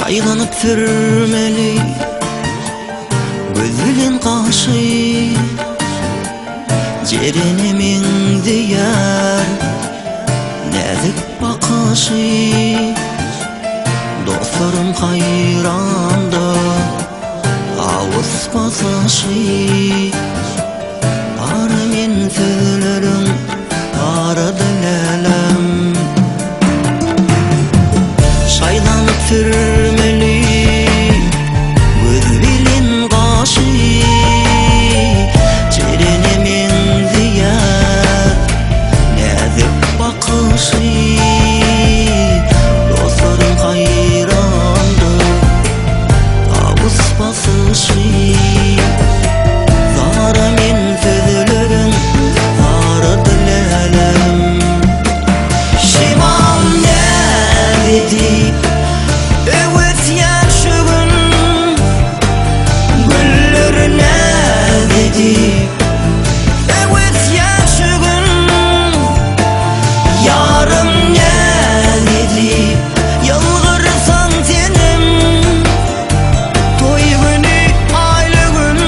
Şaylanyp sürmeli gözülen kaşy, jerine meňdiyar näzik bakşy. Dostlarım hayranda awız basaşy, ara men sözleriň ara dilelim. Şaylanyp sürmeli göz bilen kaşy, jerine meňdiyar näzik bakşy. Dostlarım hayranda awız basaşy, ara men sözleriň ara dilelim. Şemal nädedi öwet ýaşygyn, güller nädedi öwet ýaşygyn. Yarım nädedi ýalgyrsaň senem, toý güni aýly gün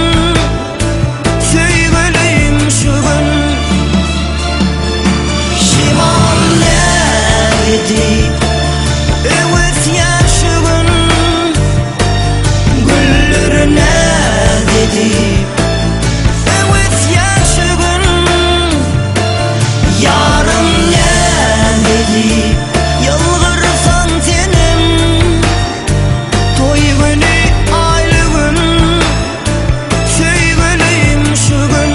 söýgüleyim şu gün. Şemal nädedi öwet ýaşygyn, güller nädedi öwet ýaşygyn. Yarım nädedi ýalgyrsaň senem, toý güni aýly gün söýgüleyim şu gün.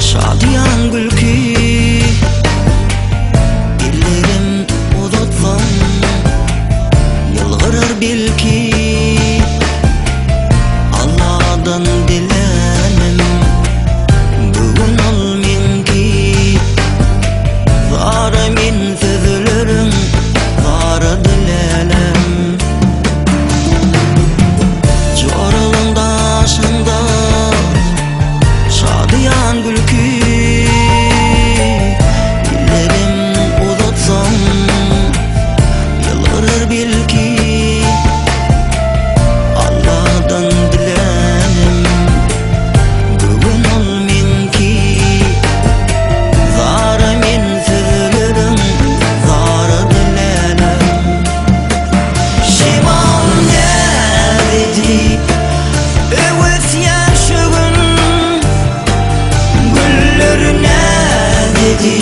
Şadyan gülki, ellerim uzatsam yılgırır belki. Allah'dan dilenim bugün ol menki, zara men sözleriň zara dilelim. Joralyň daşynda şadyan gülki, ellerim uzatsam yılgırır belki. Allah'dan dilenim bugün ol menki, zara men sözleriň zara dilelim. Şemal nädedi öwet ýaşygyn, güller nädedi